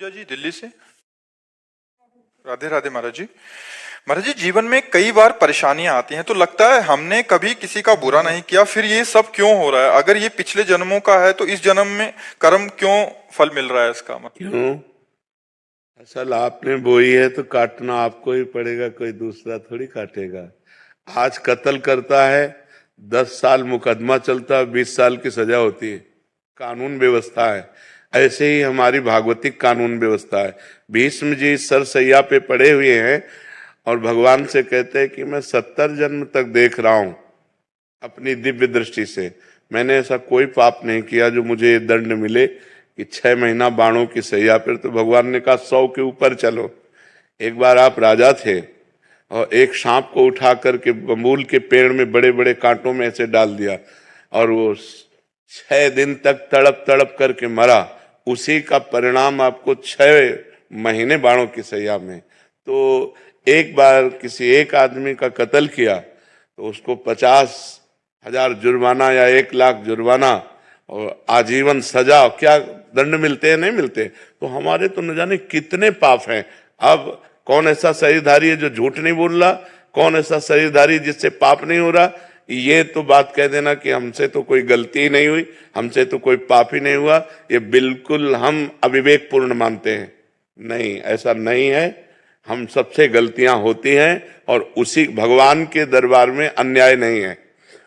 पूजा जी दिल्ली से। राधे राधे महाराज जी। महाराज जी, जीवन में कई बार परेशानियां आती हैं तो लगता है हमने कभी किसी का बुरा नहीं किया, फिर ये सब क्यों हो रहा है? अगर ये पिछले जन्मों का है तो इस जन्म में कर्म क्यों फल मिल रहा है इसका मतलब? क्यों? असल आपने बोई है तो काटना आपको ही पड़ेगा, कोई दूसरा थोड़ी काटेगा। आज कत्ल करता है, 10 साल मुकदमा चलता है, 20 साल की सजा होती है। कानून व्यवस्था है। ऐसे ही हमारी भागवतिक कानून व्यवस्था है। भीष्म जी सरसैया पे पड़े हुए हैं और भगवान से कहते हैं कि मैं 70 जन्म तक देख रहा हूं अपनी दिव्य दृष्टि से, मैंने ऐसा कोई पाप नहीं किया जो मुझे ये दंड मिले कि 6 महीना बाणों की सैया पर। तो भगवान ने कहा 100 के ऊपर चलो। एक बार आप राजा थे और एक सांप को उठा करके बबूल के पेड़ में बड़े बड़े कांटों में ऐसे डाल दिया और वो 6 दिन तक तड़प तड़प करके मरा। उसी का परिणाम आपको 6 महीने बाणों की सैया में। तो एक बार किसी एक आदमी का कत्ल किया तो उसको 50,000 जुर्माना या 1 लाख जुर्माना और आजीवन सजा, क्या दंड मिलते हैं? नहीं मिलते। तो हमारे तो न जाने कितने पाप हैं। अब कौन ऐसा शरीरधारी है जो झूठ नहीं बोल रहा? कौन ऐसा शरीरधारी जिससे पाप नहीं हो रहा? ये तो बात कह देना कि हमसे तो कोई गलती ही नहीं हुई, हमसे तो कोई पाप ही नहीं हुआ, ये बिल्कुल हम अविवेक पूर्ण मानते हैं। नहीं, ऐसा नहीं है। हम सबसे गलतियां होती हैं और उसी भगवान के दरबार में अन्याय नहीं है,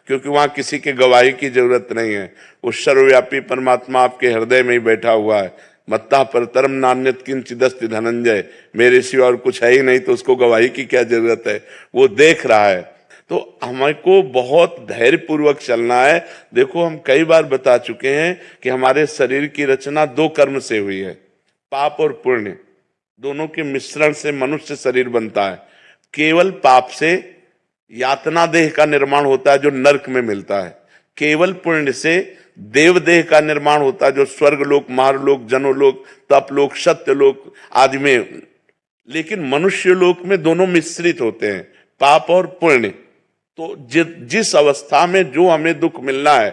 क्योंकि वहां किसी के गवाही की जरूरत नहीं है। वो सर्वव्यापी परमात्मा आपके हृदय में ही बैठा हुआ है। मत्ता परतरम नान्यत किंचिदस्ति धनंजय, मेरे सिवा और कुछ है ही नहीं, तो उसको गवाही की क्या जरूरत है? वो देख रहा है। तो हमको बहुत धैर्य पूर्वक चलना है। देखो, हम कई बार बता चुके हैं कि हमारे शरीर की रचना 2 कर्म से हुई है, पाप और पुण्य। दोनों के मिश्रण से मनुष्य शरीर बनता है। केवल पाप से यातना देह का निर्माण होता है जो नरक में मिलता है। केवल पुण्य से देव देह का निर्माण होता है जो स्वर्ग लोक, महारलोक, जनोलोक, तपलोक, सत्यलोक आदि में। लेकिन मनुष्य लोक में दोनों मिश्रित होते हैं, पाप और पुण्य। तो जिस अवस्था में जो हमें दुख मिलना है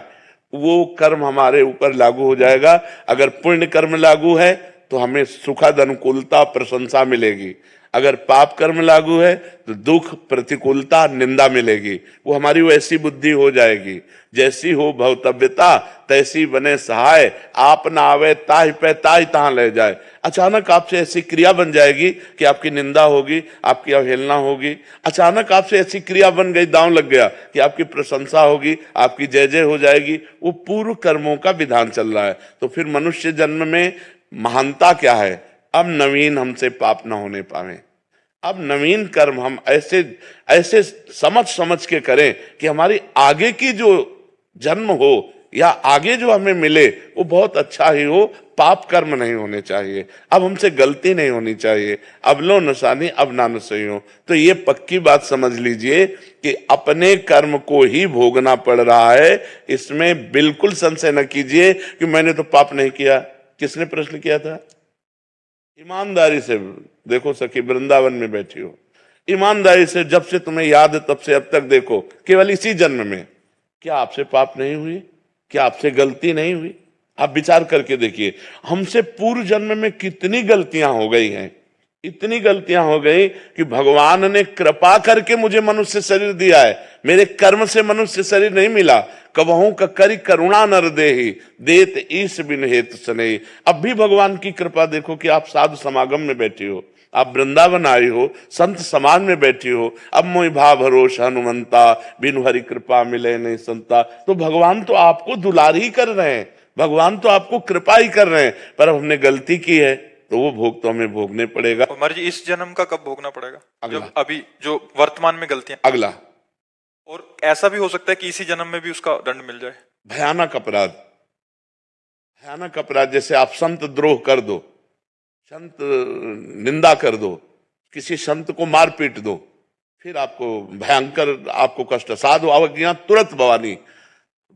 वो कर्म हमारे ऊपर लागू हो जाएगा। अगर पुण्य कर्म लागू है तो हमें सुखद अनुकूलता प्रशंसा मिलेगी। अगर पाप कर्म लागू है तो दुख प्रतिकूलता निंदा मिलेगी। वो हमारी वैसी बुद्धि हो जाएगी, जैसी हो भवतव्यता तैसी बने सहाय, आप ना आवे ताहि पे ताहि तहां ले जाए। अचानक आपसे ऐसी क्रिया बन जाएगी कि आपकी निंदा होगी, आपकी अवहेलना होगी। अचानक आपसे ऐसी क्रिया बन गई, दांव लग गया कि आपकी प्रशंसा होगी, आपकी जय जय हो जाएगी। वो पूर्व कर्मों का विधान चल रहा है। तो फिर मनुष्य जन्म में महानता क्या है? अब नवीन हमसे पाप न होने पावे। अब नवीन कर्म हम ऐसे ऐसे समझ समझ के करें कि हमारी आगे की जो जन्म हो या आगे जो हमें मिले वो बहुत अच्छा ही हो। पाप कर्म नहीं होने चाहिए। अब हमसे गलती नहीं होनी चाहिए। अब लो नसानी अब ना सही हो। तो ये पक्की बात समझ लीजिए कि अपने कर्म को ही भोगना पड़ रहा है। इसमें बिल्कुल संशय न कीजिए कि मैंने तो पाप नहीं किया। किसने प्रश्न किया था? ईमानदारी से देखो सखी, वृंदावन में बैठी हो, ईमानदारी से जब से तुम्हें याद है तब से अब तक देखो, केवल इसी जन्म में क्या आपसे पाप नहीं हुई? क्या आपसे गलती नहीं हुई? आप विचार करके देखिए, हमसे पूर्व जन्म में कितनी गलतियां हो गई हैं। इतनी गलतियां हो गई कि भगवान ने कृपा करके मुझे मनुष्य शरीर दिया है। मेरे कर्म से मनुष्य शरीर नहीं मिला। कबहू का करी करुणा नर देहि, देत ईश बिन हेतु सनेहि। अब भी भगवान की कृपा देखो कि आप साधु समागम में बैठी हो, आप वृंदावन आई हो, संत समाज में बैठी हो। अब मोहि भाव भरोस हनुमंता, बिनु हरि कृपा मिले नहीं संता। तो भगवान तो आपको दुलार ही कर रहे हैं, भगवान तो आपको कृपा ही कर रहे हैं। पर अब हमने गलती की है तो वो भोग तो हमें भोगने पड़ेगा। और महाराज जी, इस जन्म का कब भोगना पड़ेगा? अगला। जब अभी जो वर्तमान में गलतियां, अगला। और ऐसा भी हो सकता है कि इसी जन्म में भी उसका दंड मिल जाए। भयानक अपराध, भयानक अपराध। जैसे आप संत द्रोह कर दो, संत निंदा कर दो, किसी संत को मार पीट दो, फिर आपको भयंकर आपको कष्ट। साधु अवज्ञा तुरंत भवानी,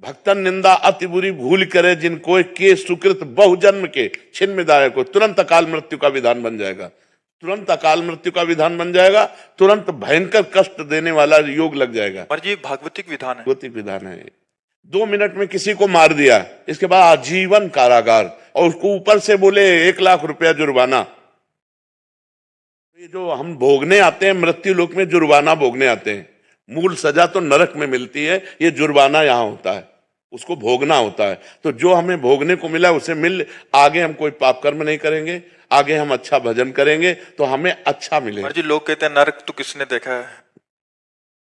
भक्तन निंदा अति बुरी भूल करे, जिनको के सुकृत बहुजन्म के छिन्न दायक को। तुरंत अकाल मृत्यु का विधान बन जाएगा, तुरंत अकाल मृत्यु का विधान बन जाएगा, तुरंत भयंकर कष्ट देने वाला योग लग जाएगा। महाराज जी, भागवतिक विधान है। भागवतिक विधान है। 2 मिनट में किसी को मार दिया, इसके बाद आजीवन कारागार, और उसको ऊपर से बोले 1 लाख रुपया जुर्माना। ये जो हम भोगने आते हैं मृत्यु लोक में, जुर्माना भोगने आते हैं, मूल सजा तो नरक में मिलती है, ये जुर्माना यहाँ होता है, उसको भोगना होता है। तो जो हमें भोगने को मिला उसे मिल, आगे हम कोई पाप कर्म नहीं करेंगे, आगे हम अच्छा भजन करेंगे तो हमें अच्छा मिलेगा। जी लोग कहते हैं नरक तो किसने देखा है?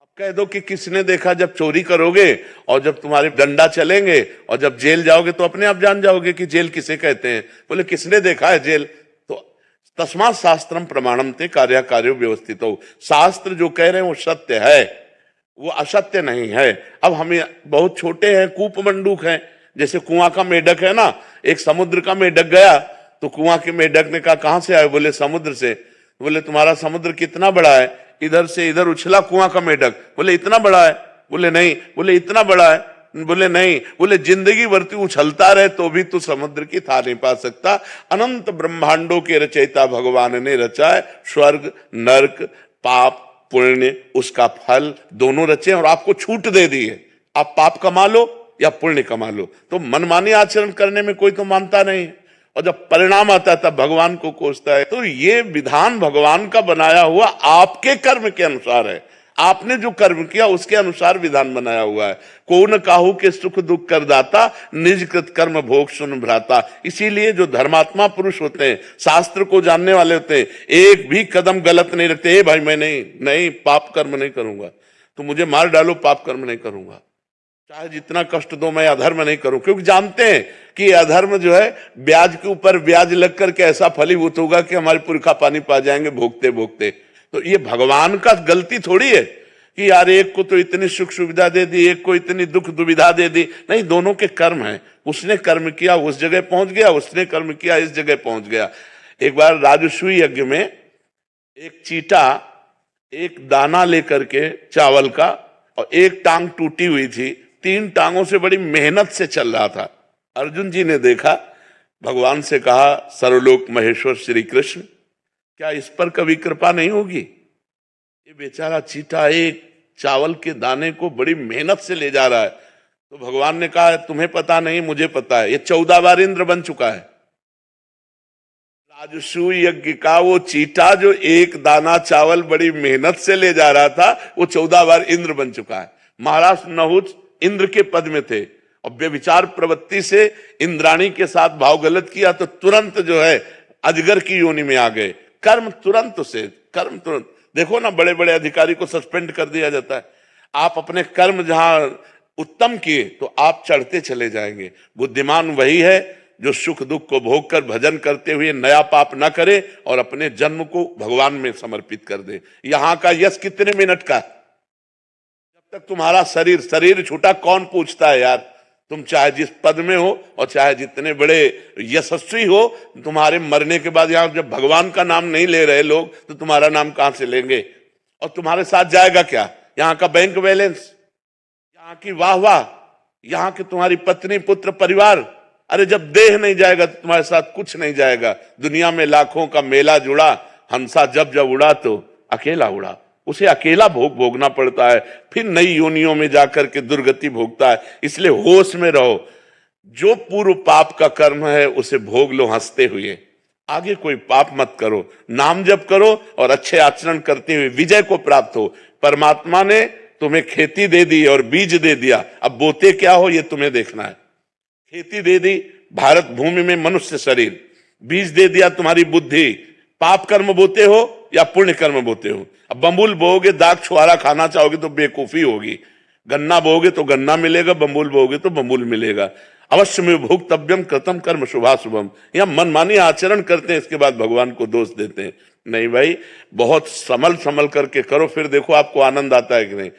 अब कह दो कि किसने देखा, जब चोरी करोगे और जब तुम्हारे डंडा चलेंगे और जब जेल जाओगे तो अपने आप जान जाओगे कि जेल किसे कहते हैं। बोले किसने देखा है जेल? तो तस्मात् शास्त्रम प्रमाणम ते कार्य कार्यो व्यवस्थित हो, शास्त्र जो कह रहे हैं वो सत्य है, वो असत्य नहीं है। अब हमें बहुत छोटे हैं, कूप मंडूक हैं, जैसे कुआं का मेढक है ना, एक समुद्र का मेढक गया तो कुआं के मेढक ने कहा कहां से आए? बोले समुद्र से। बोले तुम्हारा समुद्र कितना बड़ा है? इधर से इधर उछला कुआं का मेढक। बोले इतना बड़ा है? बोले नहीं। बोले इतना बड़ा है? बोले नहीं। बोले जिंदगी भर तू उछलता रहे तो भी तू समुद्र की था नहीं पा सकता। अनंत ब्रह्मांडों के रचयिता भगवान ने रचा है, स्वर्ग नरक पाप पुण्य, उसका फल दोनों रचे और आपको छूट दे दी है, आप पाप कमा लो या पुण्य कमा लो। तो मनमानी आचरण करने में कोई तो मानता नहीं है, और जब परिणाम आता है तब भगवान को कोसता है। तो ये विधान भगवान का बनाया हुआ आपके कर्म के अनुसार है, आपने जो कर्म किया उसके अनुसार विधान बनाया हुआ है। को न काहू के सुख दुख कर दाता, निज कृत कर्म भोग सुन भ्राता। इसीलिए जो धर्मात्मा पुरुष होते हैं, शास्त्र को जानने वाले होते हैं, एक भी कदम गलत नहीं रखते। भाई मैं नहीं पाप कर्म नहीं करूंगा, तो मुझे मार डालो पाप कर्म नहीं करूंगा, चाहे जितना कष्ट दो मैं अधर्म नहीं करूं, क्योंकि जानते हैं कि अधर्म जो है ब्याज के ऊपर ब्याज लग करके ऐसा फलीभूत होगा कि हमारे पुरखा पानी पा जाएंगे भोगते भोगते। तो ये भगवान का गलती थोड़ी है कि यार एक को तो इतनी सुख सुविधा दे दी, एक को इतनी दुख दुविधा दे दी। नहीं, दोनों के कर्म हैं, उसने कर्म किया उस जगह पहुंच गया, उसने कर्म किया इस जगह पहुंच गया। एक बार राजस्व यज्ञ में एक चीटा एक दाना लेकर के चावल का, और एक टांग टूटी हुई थी, 3 टांगों से बड़ी मेहनत से चल रहा था। अर्जुन जी ने देखा, भगवान से कहा सर्वलोक महेश्वर श्री कृष्ण, क्या इस पर कभी कृपा नहीं होगी? ये बेचारा चीटा एक चावल के दाने को बड़ी मेहनत से ले जा रहा है। तो भगवान ने कहा तुम्हें पता नहीं मुझे पता है, ये 14 बार इंद्र बन चुका है। राजसूय यज्ञ का वो चीटा जो एक दाना चावल बड़ी मेहनत से ले जा रहा था, वो 14 बार इंद्र बन चुका है। महाराज नहुष इंद्र के पद में थे, और व्यभिचार प्रवृत्ति से इंद्राणी के साथ भाव गलत किया तो तुरंत जो है अजगर की योनि में आ गए। कर्म तुरंत देखो ना, बड़े बड़े अधिकारी को सस्पेंड कर दिया जाता है। आप अपने कर्म जहां उत्तम किए तो आप चढ़ते चले जाएंगे। बुद्धिमान वही है जो सुख दुख को भोग कर भजन करते हुए नया पाप न करे और अपने जन्म को भगवान में समर्पित कर दे। यहां का यश कितने मिनट का? जब तक तुम्हारा शरीर छूटा कौन पूछता है यार? तुम चाहे जिस पद में हो और चाहे जितने बड़े यशस्वी हो, तुम्हारे मरने के बाद यहां जब भगवान का नाम नहीं ले रहे लोग तो तुम्हारा नाम कहां से लेंगे? और तुम्हारे साथ जाएगा क्या? यहाँ का बैंक बैलेंस, यहाँ की वाह, यहाँ की तुम्हारी पत्नी पुत्र परिवार। अरे जब देह नहीं जाएगा तो तुम्हारे साथ कुछ नहीं जाएगा। दुनिया में लाखों का मेला जुड़ा, हंसा जब जब उड़ा तो अकेला उड़ा। उसे अकेला भोगना पड़ता है, फिर नई योनियों में जाकर के दुर्गति भोगता है। इसलिए होश में रहो, जो पूर्व पाप का कर्म है उसे भोग लो हंसते हुए, आगे कोई पाप मत करो, नाम जप करो और अच्छे आचरण करते हुए विजय को प्राप्त हो। परमात्मा ने तुम्हें खेती दे दी और बीज दे दिया, अब बोते क्या हो ये तुम्हें देखना है। खेती दे दी भारत भूमि में मनुष्य शरीर, बीज दे दिया तुम्हारी बुद्धि। पाप कर्म बोते हो या पुण्य कर्म बोते हो? अब बम्बुल बोओगे, दाग छुआरा खाना चाहोगे तो बेकूफी होगी। गन्ना बोओगे तो गन्ना मिलेगा, बम्बुल बोओगे तो बम्बुल मिलेगा। अवश्य में भोक्तव्यम कृतम कर्म शुभाशुभम। यहाँ मनमानी आचरण करते हैं, इसके बाद भगवान को दोष देते हैं। नहीं भाई, बहुत संभल करके करो, फिर देखो आपको आनंद आता है कि नहीं।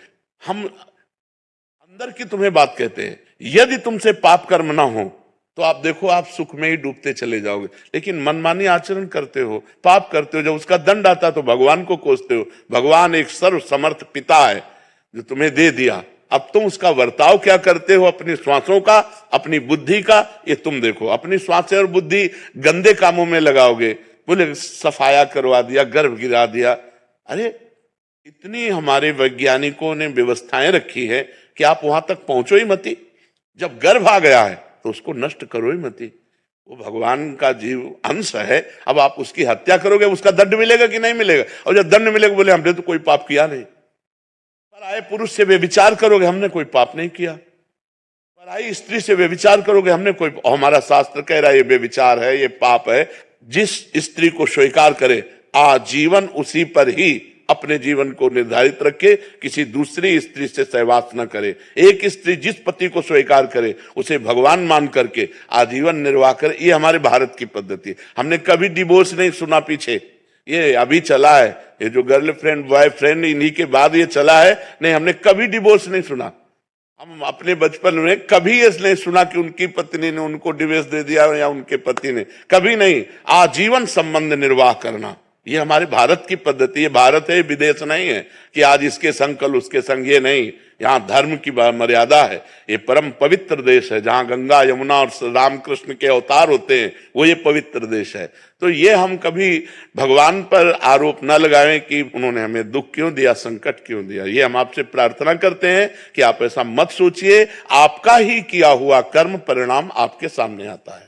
हम अंदर की तुम्हें बात कहते हैं, यदि तुमसे पाप कर्म ना हो तो आप देखो आप सुख में ही डूबते चले जाओगे। लेकिन मनमानी आचरण करते हो, पाप करते हो, जब उसका दंड आता तो भगवान को कोसते हो। भगवान एक सर्व समर्थ पिता है जो तुम्हें दे दिया, अब तुम उसका वर्ताव क्या करते हो, अपनी श्वासों का, अपनी बुद्धि का, ये तुम देखो। अपनी श्वासें और बुद्धि गंदे कामों में लगाओगे, बोले सफाया करवा दिया, गर्भ गिरा दिया। अरे इतनी हमारे वैज्ञानिकों ने व्यवस्थाएं रखी है कि आप वहां तक पहुंचो ही मती। जब गर्भ आ गया है तो उसको नष्ट करो ही मत। वो भगवान का जीव अंश है, अब आप उसकी हत्या करोगे, उसका दंड मिलेगा कि नहीं मिलेगा? और जब दंड मिलेगा बोले हमने तो कोई पाप किया नहीं। पराये पुरुष से व्यभिचार करोगे, हमने कोई पाप नहीं किया। पराई स्त्री से व्यभिचार करोगे, हमने कोई, हमारा शास्त्र कह रहा है ये व्यभिचार है, ये पाप है। जिस स्त्री को स्वीकार करे आजीवन उसी पर ही अपने जीवन को निर्धारित रखे, किसी दूसरी स्त्री से सहवास न करे। एक स्त्री जिस पति को स्वीकार करे उसे भगवान मान करके आजीवन निर्वाह करे। ये हमारे भारत की पद्धति है। हमने कभी डिवोर्स नहीं सुना पीछे, ये अभी चला है, ये जो गर्लफ्रेंड बॉयफ्रेंड इन्हीं के बाद ये चला है। नहीं, हमने कभी डिवोर्स नहीं सुना। हम अपने बचपन में कभी ये नहीं सुना कि उनकी पत्नी ने उनको डिवोर्स दे दिया या उनके पति ने, कभी नहीं। आजीवन संबंध निर्वाह करना ये हमारे भारत की पद्धति है। भारत है, विदेश नहीं है कि आज इसके संग कल उसके संग, ये नहीं। यहाँ धर्म की मर्यादा है। ये परम पवित्र देश है, जहाँ गंगा यमुना और रामकृष्ण के अवतार होते हैं, वो ये पवित्र देश है। तो ये हम कभी भगवान पर आरोप न लगाएं कि उन्होंने हमें दुख क्यों दिया, संकट क्यों दिया। ये हम आपसे प्रार्थना करते हैं कि आप ऐसा मत सोचिए। आपका ही किया हुआ कर्म परिणाम आपके सामने आता है।